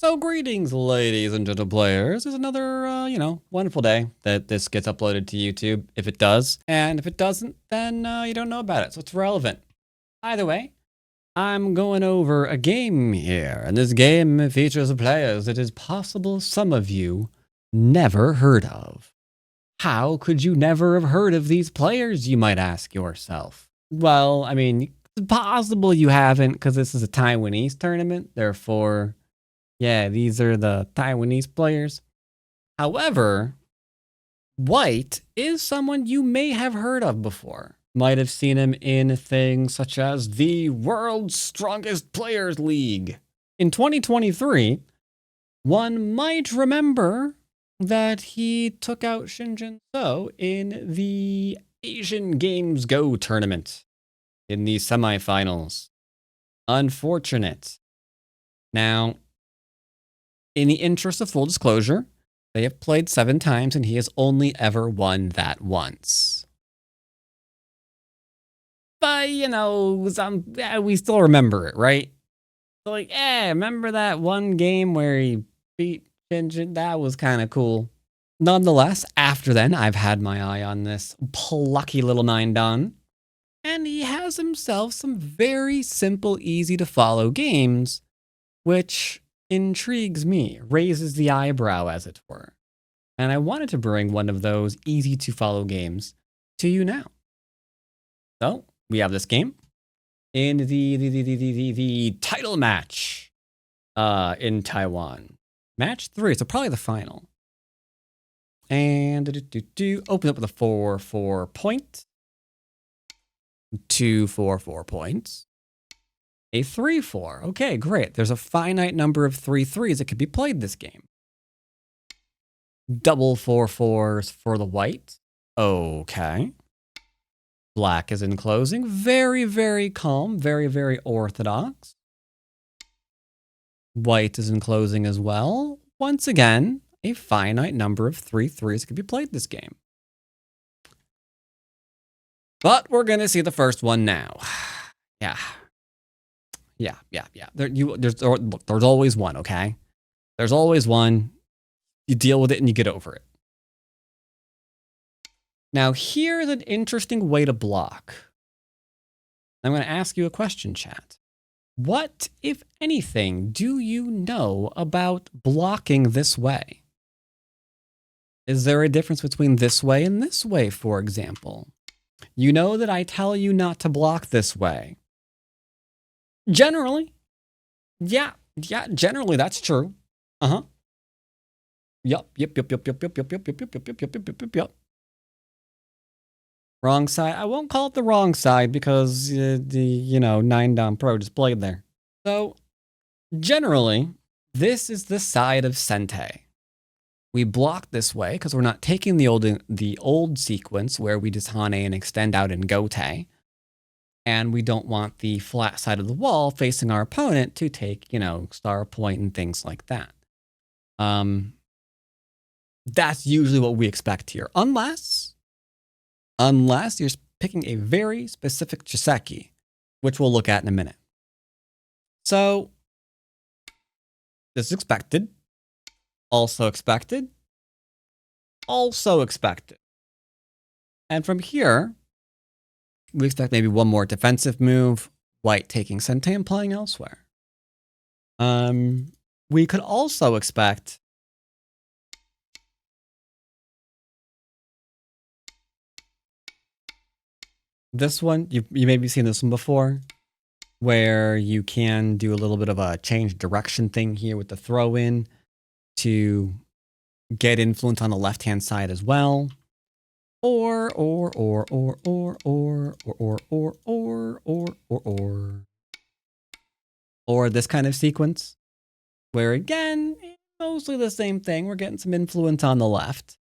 So greetings, ladies and gentle players. It's another, wonderful day that this gets uploaded to YouTube, if it does. And if it doesn't, then you don't know about it, so it's relevant. Either way, I'm going over a game here, and this game features players it is possible some of you never heard of. How could you never have heard of these players, you might ask yourself? Well, I mean, it's possible you haven't, because this is a Taiwanese tournament, therefore... yeah, these are the Taiwanese players. However, White is someone you may have heard of before. Might have seen him in things such as the World's Strongest Players League. In 2023, one might remember that he took out Xu Haohong in the Asian Games Go tournament in the semifinals. Unfortunate. Now, in the interest of full disclosure, they have played 7 times and he has only ever won that once. But, we still remember it, right? So like, remember that one game where he beat Xu? That was kind of cool. Nonetheless, after then, I've had my eye on this plucky little 9-dan. And he has himself some very simple, easy to follow games, which intrigues me, raises the eyebrow, as it were. And I wanted to bring one of those easy to follow games to you now. So we have this game in the title match in Taiwan. Match 3, so probably the final. And open up with a 4-4 point. 2-4-4 points. A 3-4. Okay, great. There's a finite number of 3-3s that could be played this game. Double 4-4s for the white. Okay. Black is in closing. Very, very calm. Very, very orthodox. White is in closing as well. Once again, a finite number of 3-3s that could be played this game. But we're going to see the first one now. Yeah. There's always one, okay? There's always one. You deal with it and you get over it. Now, here's an interesting way to block. I'm going to ask you a question, chat. What, if anything, do you know about blocking this way? Is there a difference between this way and this way, for example? You know that I tell you not to block this way. Generally. Yeah, generally that's true. Yup. Wrong side. I won't call it the wrong side because the 9-dan pro just played there. So, generally, this is the side of Sente. We block this way because we're not taking the old sequence where we just Hane and extend out in Gote. And we don't want the flat side of the wall facing our opponent to take, star point and things like that. That's usually what we expect here. Unless you're picking a very specific Chiseki, which we'll look at in a minute. So, this is expected. Also expected. Also expected. And from here, we expect maybe one more defensive move, white taking Sente and playing elsewhere. We could also expect this one. You maybe seen this one before, where you can do a little bit of a change direction thing here with the throw in to get influence on the left-hand side as well. Or this kind of sequence where again, mostly the same thing. We're getting some influence on the left.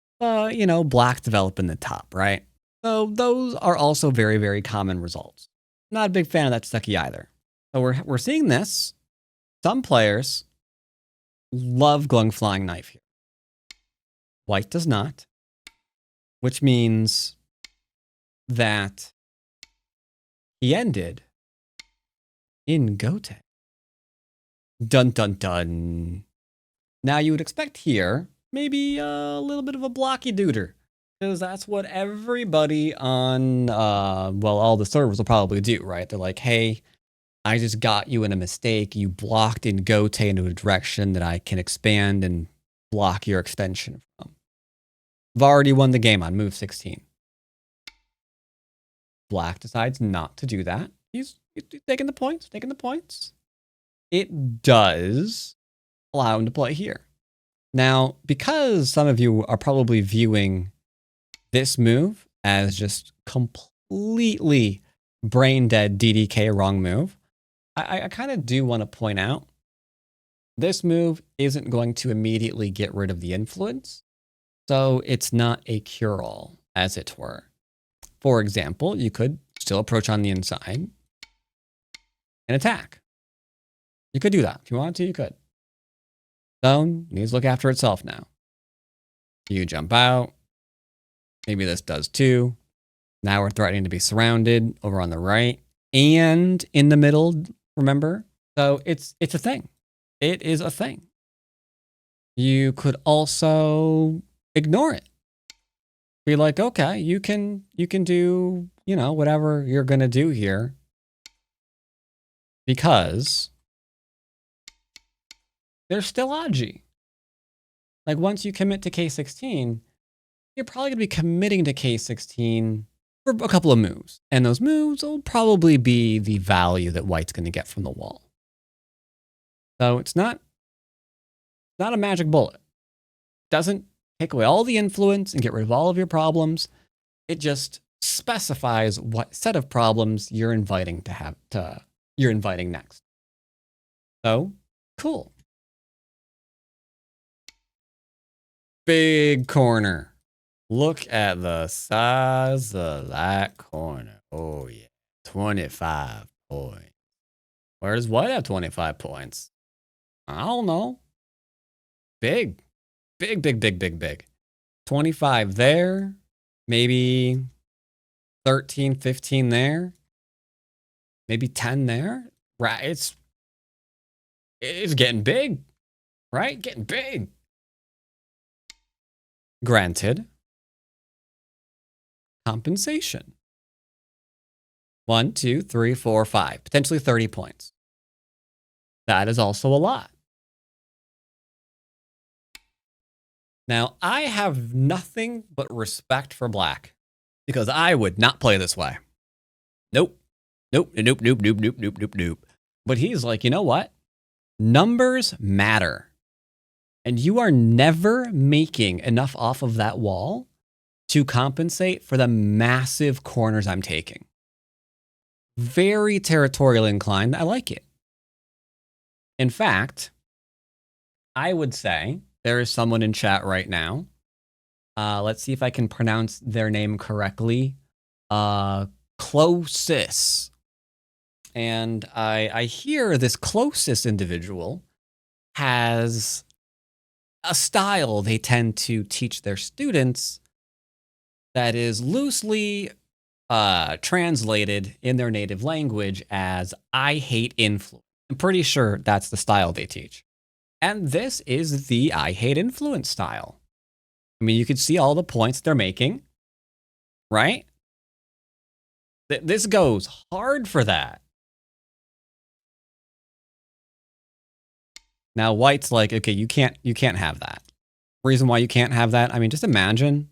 Black develop in the top, right? So those are also very, very common results. Not a big fan of that Chiseki either. So we're seeing this. Some players love going flying knife here. White does not. Which means that he ended in Gote. Dun dun dun. Now you would expect here maybe a little bit of a blocky duder, because that's what everybody on well, all the servers will probably do, right? They're like, hey, I just got you in a mistake. You blocked in Gote into a direction that I can expand and block your extension from. I've already won the game on move 16. Black decides not to do that. He's taking the points, taking the points. It does allow him to play here. Now, because some of you are probably viewing this move as just completely brain dead DDK wrong move, I kind of do want to point out this move isn't going to immediately get rid of the influence, so it's not a cure-all, as it were. For example, you could still approach on the inside and attack. You could do that. If you wanted to, you could. Zone needs to look after itself now. You jump out. Maybe this does too. Now we're threatening to be surrounded over on the right and in the middle, remember? So it's a thing. It is a thing. You could also ignore it. Be like, okay, you can do, you know, whatever you're going to do here, because there's still Aji. Like, once you commit to K16, you're probably going to be committing to K16 for a couple of moves. And those moves will probably be the value that white's going to get from the wall. So it's not a magic bullet. It doesn't take away all the influence and get rid of all of your problems. It just specifies what set of problems you're inviting you're inviting next. So, cool. Big corner. Look at the size of that corner. Oh yeah, 25 points. Where does white have 25 points? I don't know. Big. Big, big, big, big, big. 25 there. Maybe 13, 15 there. Maybe 10 there. Right. It's getting big. Right? Getting big. Granted. Compensation. 1, 2, 3, 4, 5. Potentially 30 points. That is also a lot. Now, I have nothing but respect for black, because I would not play this way. Nope. Nope, nope, nope, nope, nope, nope, nope, nope. But he's like, you know what? Numbers matter. And you are never making enough off of that wall to compensate for the massive corners I'm taking. Very territorial inclined. I like it. In fact, I would say there is someone in chat right now. Let's see if I can pronounce their name correctly. Closis. And I hear this closest individual has a style they tend to teach their students that is loosely translated in their native language as "I hate influence." I'm pretty sure that's the style they teach. And this is the "I hate influence" style. I mean, you could see all the points they're making, right? This goes hard for that. Now white's like, okay, you can't have that. Reason why you can't have that, I mean, just imagine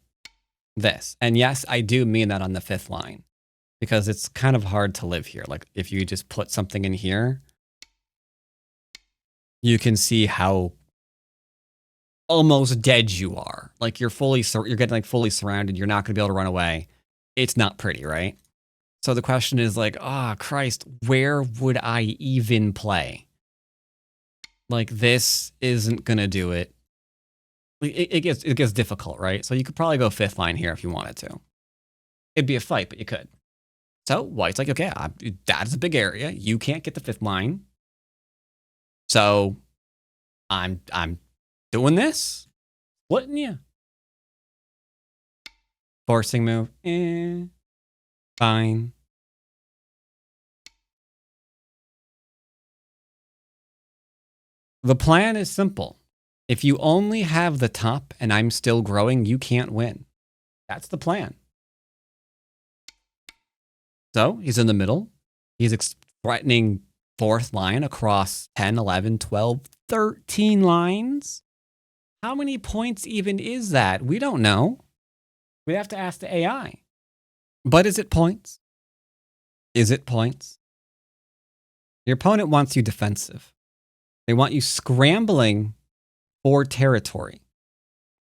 this. And yes, I do mean that on the 5th line, because it's kind of hard to live here. Like, if you just put something in here, you can see how almost dead you are. Like, you're getting like fully surrounded. You're not going to be able to run away. It's not pretty, right? So the question is like, oh, Christ, where would I even play? Like, this isn't going to do it. It gets difficult, right? So you could probably go 5th line here if you wanted to. It'd be a fight, but you could. So white's like, okay, that's a big area. You can't get the 5th line. So I'm doing this. Splitting you. Forcing move. Fine. The plan is simple. If you only have the top and I'm still growing, you can't win. That's the plan. So he's in the middle. He's threatening fourth line across 10, 11, 12, 13 lines. How many points even is that? We don't know. We have to ask the AI. But is it points? Is it points? Your opponent wants you defensive. They want you scrambling for territory.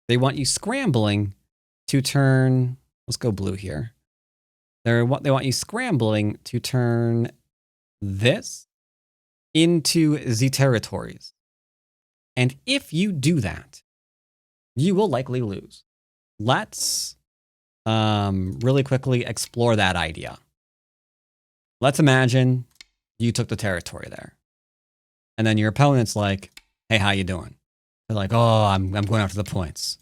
They want you scrambling to turn, let's go blue here. They want you scrambling to turn this into the territories. And if you do that, you will likely lose. Let's really quickly explore that idea. Let's imagine you took the territory there. And then your opponent's like, hey, how you doing? They're like, oh, I'm going after the points.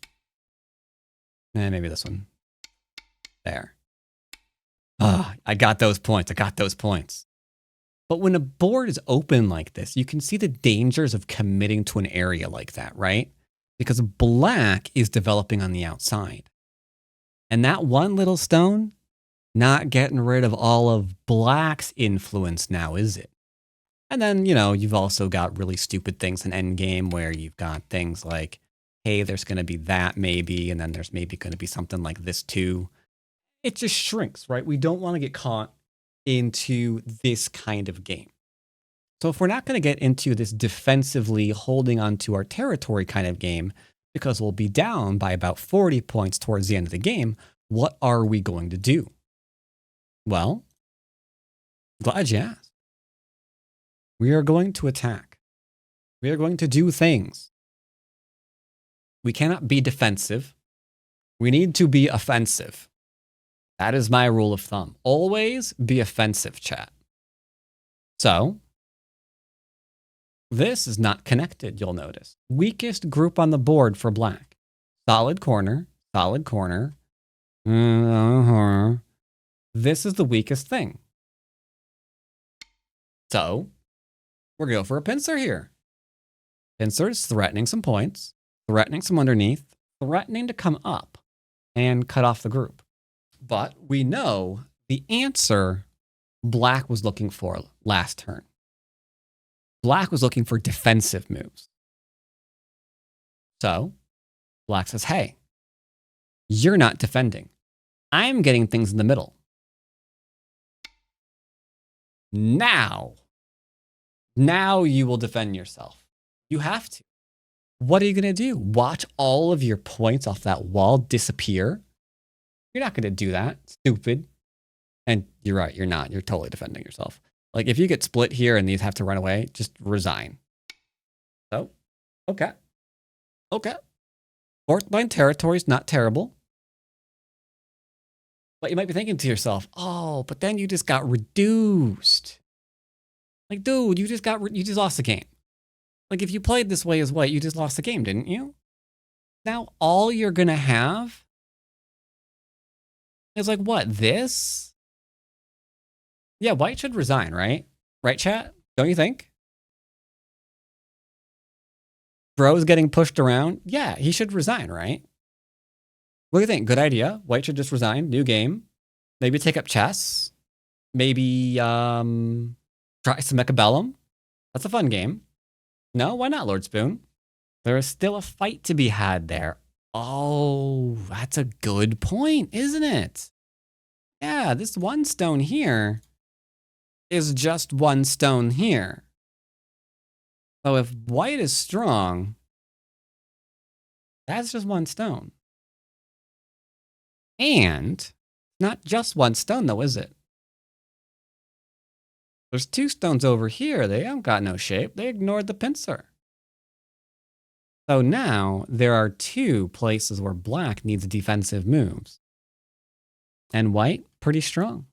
And maybe this one. There. Ah, I got those points. I got those points. But when a board is open like this, you can see the dangers of committing to an area like that, right? Because black is developing on the outside. And that one little stone, not getting rid of all of black's influence now, is it? And then, you know, you've also got really stupid things in Endgame where you've got things like, hey, there's going to be that maybe, and then there's maybe going to be something like this too. It just shrinks, right? We don't want to get caught into this kind of game. So if we're not going to get into this defensively holding on to our territory kind of game, because we'll be down by about 40 points towards the end of the game, what are we going to do? Well, glad you asked. We are going to attack. We are going to do things. We cannot be defensive. We need to be offensive. That is my rule of thumb. Always be offensive, chat. So, this is not connected, you'll notice. Weakest group on the board for black. Solid corner, solid corner. This is the weakest thing. So, we're going to go for a pincer here. Pincer is threatening some points, threatening some underneath, threatening to come up and cut off the group. But we know the answer black was looking for last turn. Black was looking for defensive moves. So, black says, hey, you're not defending. I'm getting things in the middle. Now you will defend yourself. You have to. What are you going to do? Watch all of your points off that wall disappear? You're not going to do that. Stupid. And you're right, you're not. You're totally defending yourself. Like, if you get split here and these have to run away, just resign. So, okay. Okay. Fourth line territory is not terrible. But you might be thinking to yourself, oh, but then you just got reduced. Like, dude, you just lost the game. Like, if you played this way as white, you just lost the game, didn't you? Now, all you're going to have is like, what, this? Yeah, white should resign, right? Right, chat? Don't you think? Bro's getting pushed around. Yeah, he should resign, right? What do you think? Good idea. White should just resign. New game. Maybe take up chess. Maybe try some Mechabellum. That's a fun game. No, why not, Lord Spoon? There is still a fight to be had there. Oh, that's a good point, isn't it? Yeah, this one stone here is just one stone here. So if white is strong, that's just one stone. And not just one stone, though, is it? There's two stones over here. They haven't got no shape. They ignored the pincer. So now there are two places where black needs defensive moves. And white, pretty strong.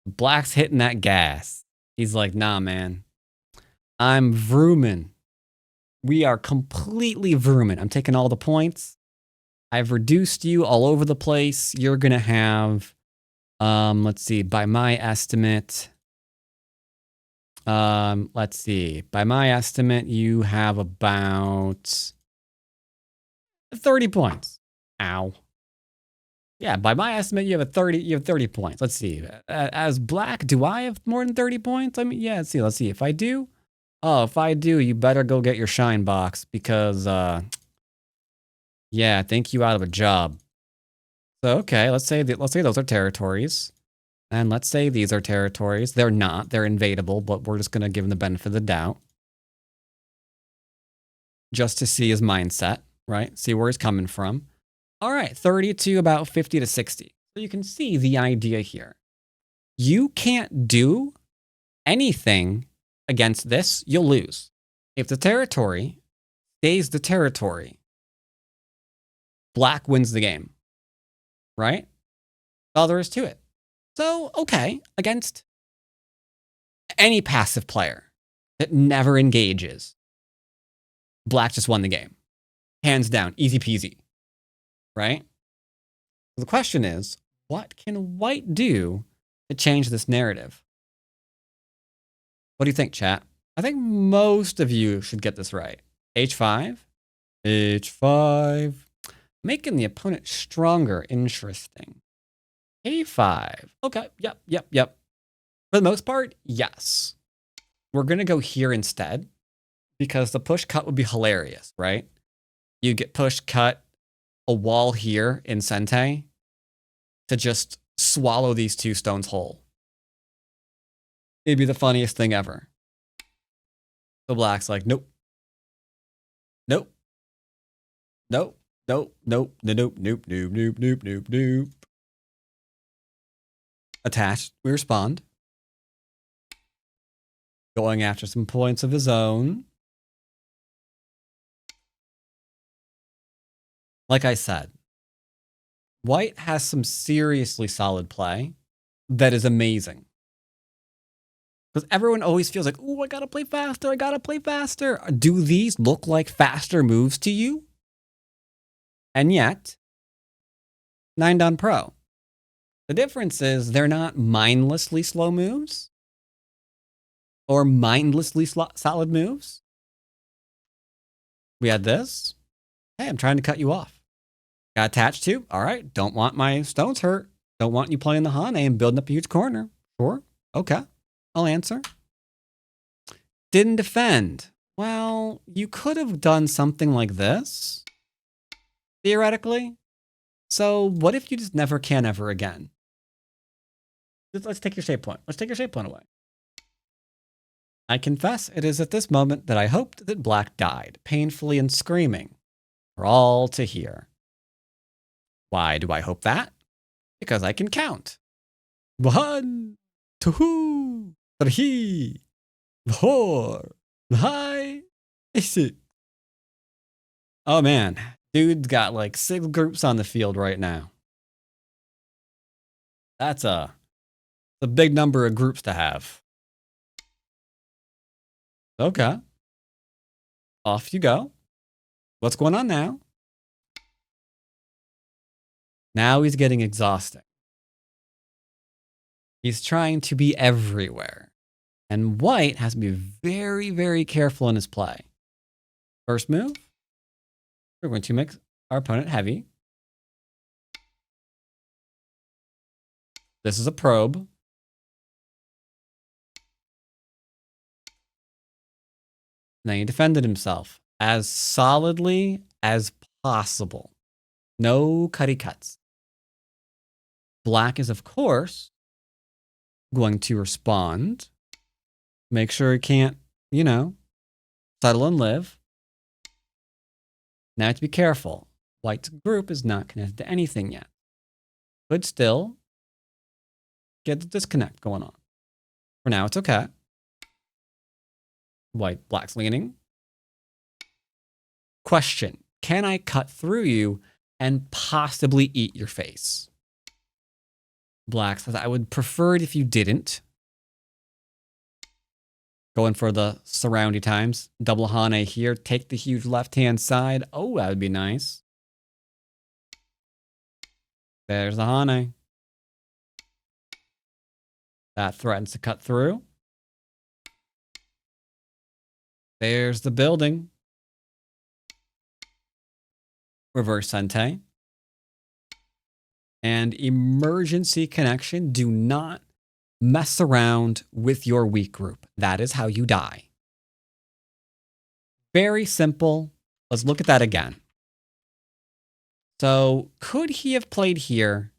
Black's hitting that gas. He's like, nah, man. I'm vrooming. We are completely vrooming. I'm taking all the points. I've reduced you all over the place. You're going to have, let's see, by my estimate, Let's see. By my estimate, you have about 30 points. Ow. Yeah, by my estimate, you have 30 points. Let's see. As black, do I have more than 30 points? I mean, yeah, let's see. If I do, you better go get your shine box because yeah, I think you out of a job. So okay, let's say those are territories. And let's say these are territories. They're not. They're invadable, but we're just going to give them the benefit of the doubt. Just to see his mindset, right? See where he's coming from. All right, 30 to about 50 to 60. So you can see the idea here. You can't do anything against this, you'll lose. If the territory stays the territory, black wins the game, right? All there is to it. So, okay, against any passive player that never engages, black just won the game. Hands down, easy peasy, right? The question is, what can white do to change this narrative? What do you think, chat? I think most of you should get this right. H5. H5. Making the opponent stronger. Interesting. A5. Okay. Yep. For the most part, yes. We're going to go here instead because the push cut would be hilarious, right? You get push cut a wall here in Sente to just swallow these two stones whole. It'd be the funniest thing ever. The black's like, nope. Attached, we respond. Going after some points of his own. Like I said, white has some seriously solid play that is amazing. Because everyone always feels like, oh, I gotta play faster. Do these look like faster moves to you? And yet, 9-Don Pro. The difference is they're not mindlessly slow moves or mindlessly solid moves. We had this. Hey, I'm trying to cut you off. Got attached to. All right. Don't want my stones hurt. Don't want you playing the Hane and building up a huge corner. Sure. Okay. I'll answer. Didn't defend. Well, you could have done something like this, theoretically. So what if you just never can ever again? Let's take your shape point. Let's take your shape point away. I confess it is at this moment that I hoped that black died, painfully and screaming, for all to hear. Why do I hope that? Because I can count. 1, 2, 3, 4, 5, 6. Oh man, dude's got like 6 groups on the field right now. That's a big number of groups to have. Okay. Off you go. What's going on now? Now he's getting exhausting. He's trying to be everywhere. And white has to be very, very careful in his play. First move, we're going to make our opponent heavy. This is a probe. Then he defended himself as solidly as possible. No cutty cuts. Black is, of course, going to respond. Make sure he can't, settle and live. Now to be careful. White's group is not connected to anything yet. Could still get the disconnect going on. For now, it's okay. Black's leaning. Question. Can I cut through you and possibly eat your face? Black says, I would prefer it if you didn't. Going for the surroundy times. Double Hane here. Take the huge left-hand side. Oh, that would be nice. There's the Hane. That threatens to cut through. There's the building. Reverse Sente. And emergency connection. Do not mess around with your weak group. That is how you die. Very simple. Let's look at that again. So could he have played here?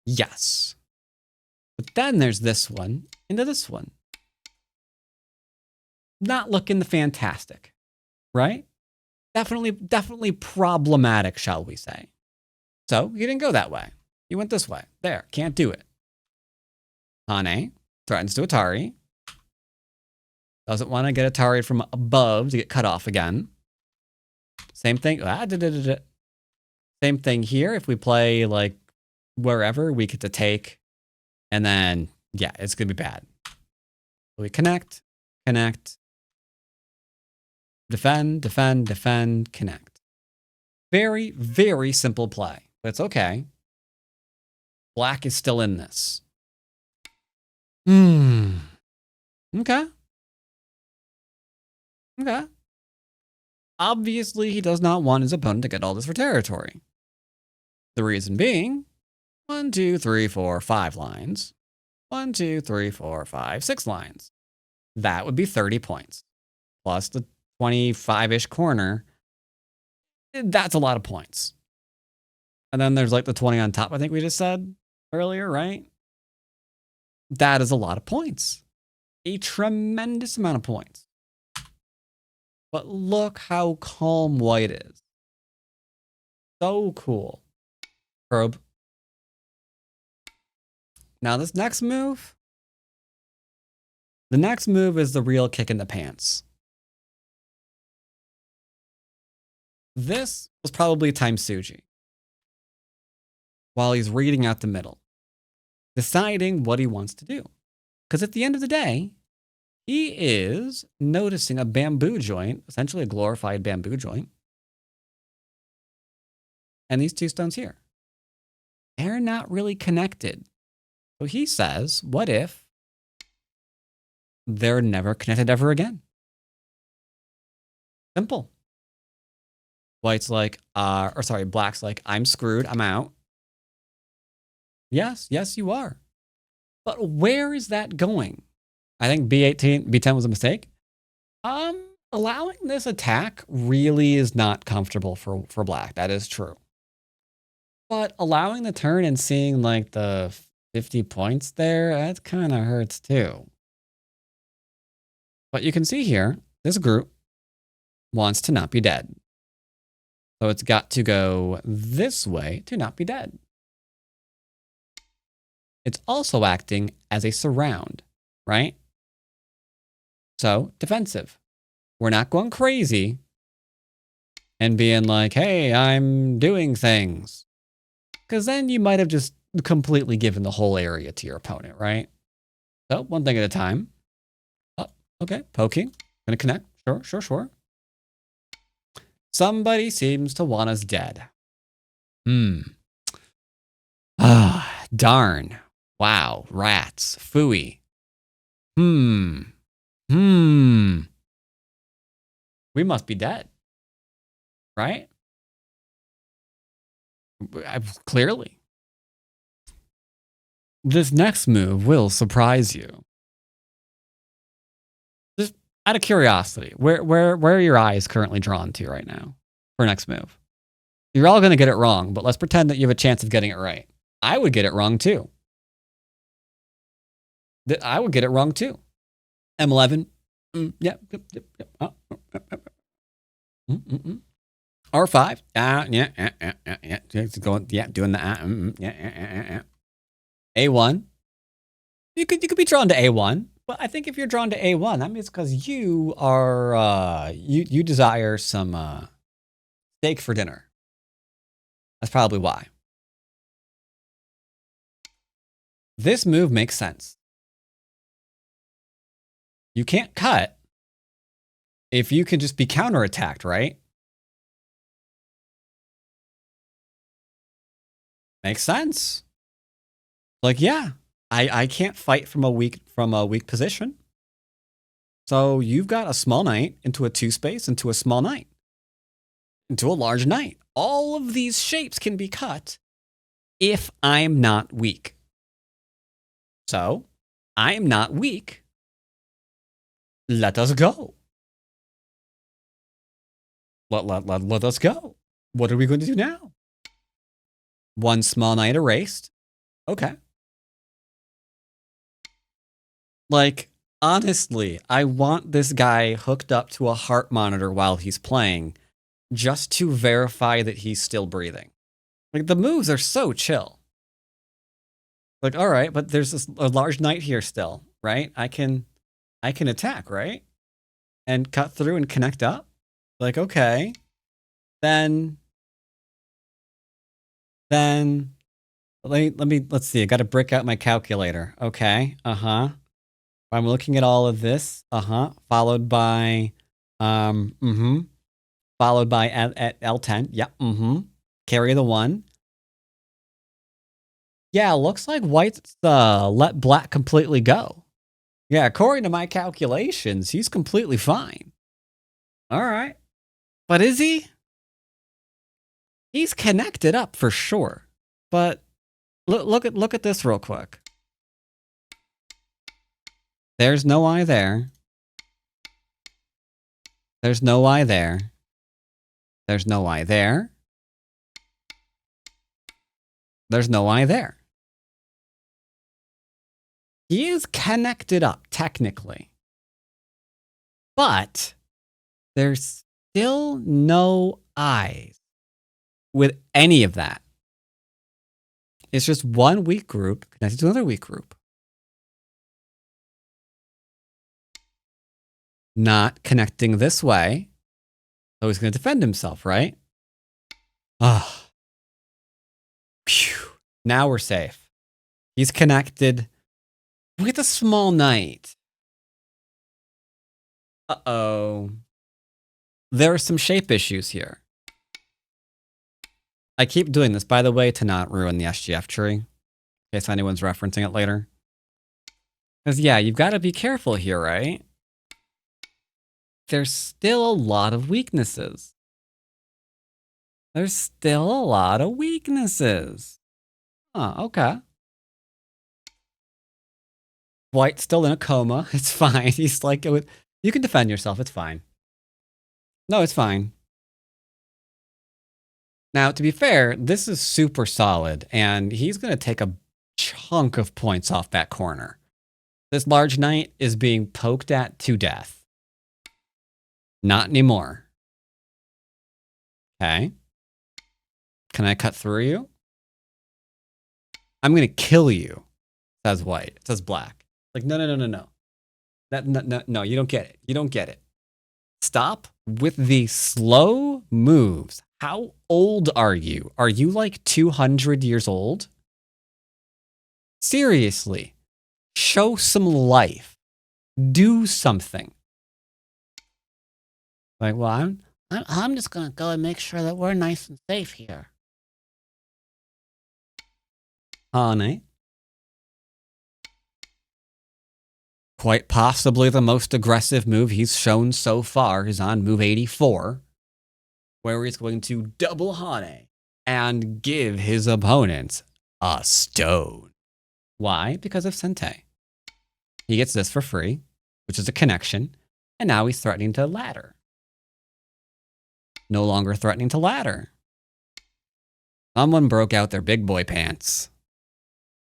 Yes. But then there's this one into this one. Not looking fantastic, right? Definitely problematic, shall we say. So he didn't go that way. He went this way. There, can't do it. Hane threatens to Atari. Doesn't want to get Atari from above to get cut off again. Same thing. Same thing here. If we play like wherever, we get to take. And then, yeah, it's going to be bad. So we connect, defend, connect. Very, very simple play. But it's okay. Black is still in this. Okay. Okay. Obviously, he does not want his opponent to get all this for territory. The reason being, 1, 2, 3, 4, 5 lines. 1, 2, 3, 4, 5, 6 lines. That would be 30 points. Plus the 25-ish corner. That's a lot of points. And then there's like the 20 on top, I think we just said earlier, right? That is a lot of points. A tremendous amount of points. But look how calm white is. So cool. Probe. Now this next move. The next move is the real kick in the pants. This was probably time Suji. While he's reading out the middle. Deciding what he wants to do. Because at the end of the day, he is noticing a bamboo joint, essentially a glorified bamboo joint. And these two stones here. They're not really connected. So he says, what if they're never connected ever again? Simple. White's like, black's like, I'm screwed, I'm out. Yes, you are. But where is that going? I think B10 was a mistake. Allowing this attack really is not comfortable for black. That is true. But allowing the turn and seeing like the 50 points there, that kind of hurts too. But you can see here, this group wants to not be dead. So it's got to go this way to not be dead. It's also acting as a surround, right? So defensive. We're not going crazy and being like, hey, I'm doing things. Because then you might have just completely given the whole area to your opponent, right? So one thing at a time. Oh, okay, poking. Gonna connect. Sure. Somebody seems to want us dead. Ah, darn. Wow, rats. Phooey. We must be dead. Right? Clearly. This next move will surprise you. Just out of curiosity, where are your eyes currently drawn to right now for next move? You're all going to get it wrong, but let's pretend that you have a chance of getting it right. I would get it wrong too. I would get it wrong too. M11. Yep. R5. Doing the A1. You could be drawn to A1, but I think if you're drawn to A1, that means because you are you desire some steak for dinner. That's probably why. This move makes sense. You can't cut if you can just be counterattacked, right? Makes sense. Like, yeah, I can't fight from a weak position. So you've got a small knight into a 2-space, into a small knight, into a large knight. All of these shapes can be cut if I'm not weak. So I am not weak. Let us go. Let us go. What are we going to do now? One small knight erased. Okay. Like, honestly, I want this guy hooked up to a heart monitor while he's playing just to verify that he's still breathing. Like, the moves are so chill. Like, all right, but there's a large knight here still, right? I can attack, right? And cut through and connect up. Like, okay. Then let's see. I got to break out my calculator. Okay. I'm looking at all of this. Followed by followed by at L10. Yep. Carry the 1. Yeah, looks like white's let black completely go. Yeah, according to my calculations, he's completely fine. All right. But is he? He's connected up for sure. But look at this real quick. There's no I there. There's no I there. There's no I there. There's no I there. He is connected up, technically. But there's still no I's with any of that. It's just one weak group connected to another weak group. Not connecting this way. So he's going to defend himself, right? Ah. Phew. Now we're safe. He's connected with a small knight. Uh-oh. There are some shape issues here. I keep doing this, by the way, to not ruin the SGF tree, in case anyone's referencing it later. Because, yeah, you've got to be careful here, right? There's still a lot of weaknesses. There's still a lot of weaknesses. Okay. White's still in a coma. It's fine. He's like, you can defend yourself. It's fine. No, it's fine. Now, to be fair, this is super solid, and he's going to take a chunk of points off that corner. This large knight is being poked at to death. Not anymore. Okay. Can I cut through you? I'm going to kill you, says white. It says black. Like, no. No, you don't get it. You don't get it. Stop with the slow moves. How old are you? Are you like 200 years old? Seriously. Show some life. Do something. Like, well, I'm just going to go and make sure that we're nice and safe here. Honey. Quite possibly the most aggressive move he's shown so far is on move 84, where he's going to double Hane and give his opponent a stone. Why? Because of Sente. He gets this for free, which is a connection, and now he's threatening to ladder. No longer threatening to ladder. Someone broke out their big boy pants.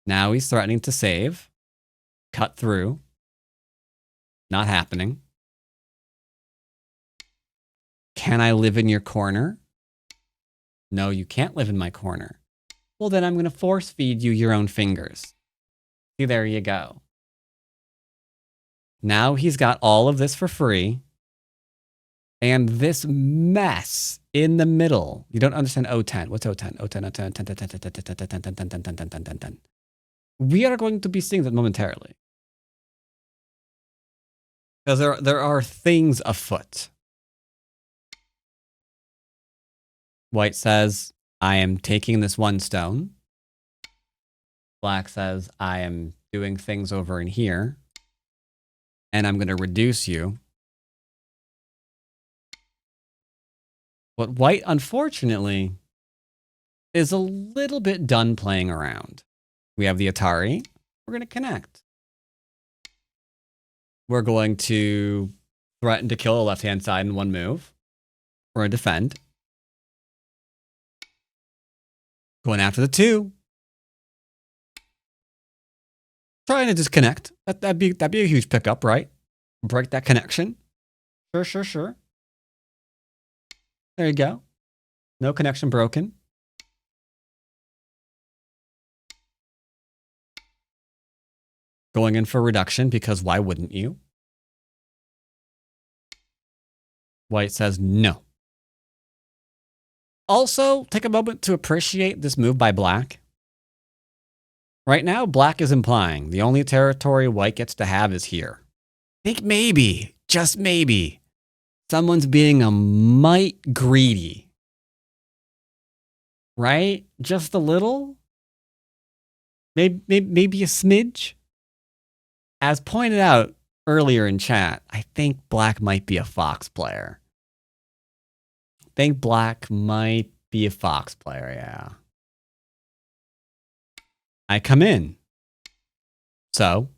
Now he's threatening to save. Cut through. Not happening. Can I live in your corner? No, you can't live in my corner. Well, then I'm going to force feed you your own fingers. See, there you go. Now he's got all of this for free. And this mess in the middle. You don't understand O10. What's O10? O10, O10, 10, 10, 10, 10, 10, 10, 10, 10, 10, 10, 10, 10, 10, 10, 10. We are going to be seeing that momentarily. Because there are things afoot. White says, I am taking this 1 stone. Black says, I am doing things over in here. and I'm going to reduce you. But white, unfortunately, is a little bit done playing around. We have the Atari. We're going to connect. We're going to threaten to kill the left-hand side in one move. We're going to defend. Going after the 2. Trying to disconnect. That'd be a huge pickup, right? Break that connection. Sure. There you go. No connection broken. Going in for reduction, because why wouldn't you? White says no. Also, take a moment to appreciate this move by black. Right now, black is implying the only territory white gets to have is here. I think maybe, just maybe, someone's being a mite greedy. Right? Just a little? Maybe a smidge? As pointed out earlier in chat, I think black might be a fox player. Yeah. I come in. So,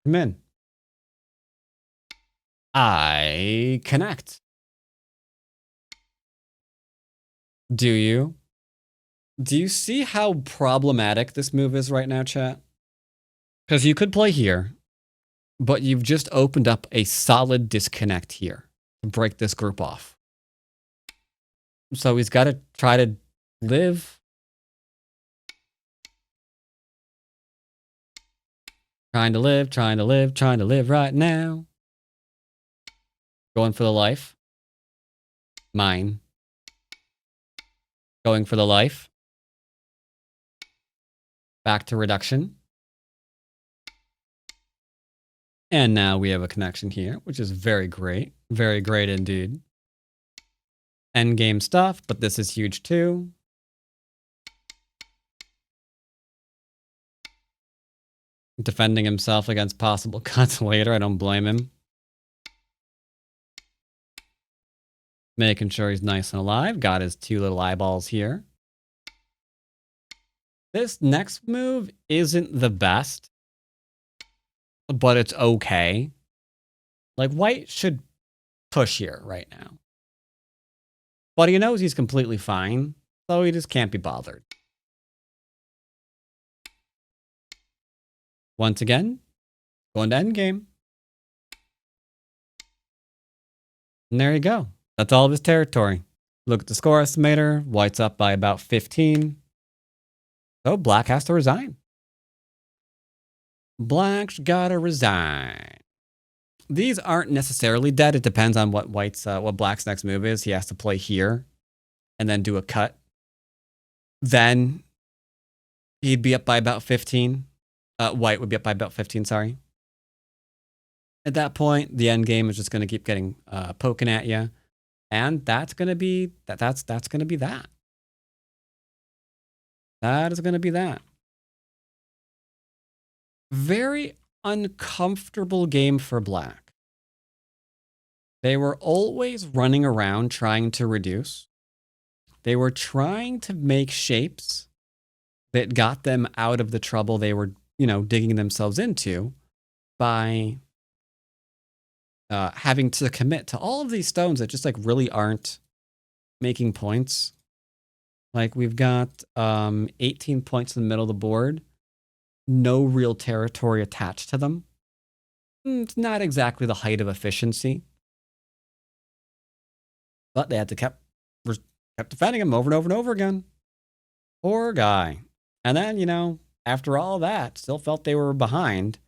come in. I connect. Do you? Do you see how problematic this move is right now, chat? Because you could play here, but you've just opened up a solid disconnect here to break this group off. So he's got to try to live. Trying to live right now. Going for the life. Mine. Going for the life. Back to reduction. And now we have a connection here, which is very great. Very great indeed. Endgame stuff, but this is huge too. Defending himself against possible cuts later. I don't blame him. Making sure he's nice and alive. Got his 2 little eyeballs here. This next move isn't the best, but it's okay. Like, white should push here right now. But he knows he's completely fine, so he just can't be bothered. Once again, going to endgame. And there you go. That's all of his territory. Look at the score estimator. White's up by about 15. So black has to resign. Black's gotta resign. These aren't necessarily dead. It depends on what black's next move is. He has to play here and then do a cut. Then he'd be up by about 15. White would be up by about 15, sorry. At that point, the end game is just going to keep getting poking at you. And that's going to be that's going to be that. That is going to be that. Very uncomfortable game for black. They were always running around trying to reduce. They were trying to make shapes that got them out of the trouble they were, digging themselves into by having to commit to all of these stones that just really aren't making points. Like we've got 18 points in the middle of the board. No real territory attached to them. It's not exactly the height of efficiency. But they had to kept defending him over and over and over again. Poor guy. And then, after all that, still felt they were behind,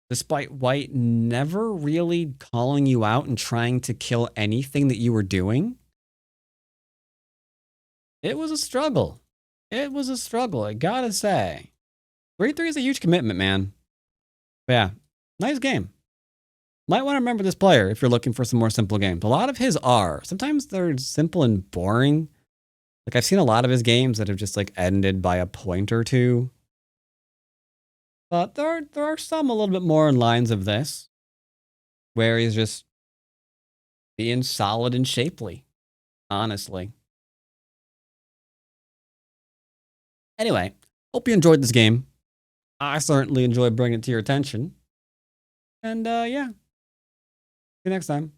despite white never really calling you out and trying to kill anything that you were doing. It was a struggle. I gotta say. 3-3 is a huge commitment, man. But yeah, nice game. Might want to remember this player if you're looking for some more simple games. A lot of his are. Sometimes they're simple and boring. Like I've seen a lot of his games that have just ended by a point or two. But there are some a little bit more in lines of this. where he's just being solid and shapely, honestly. Anyway, hope you enjoyed this game. I certainly enjoyed bringing it to your attention. And yeah, see you next time.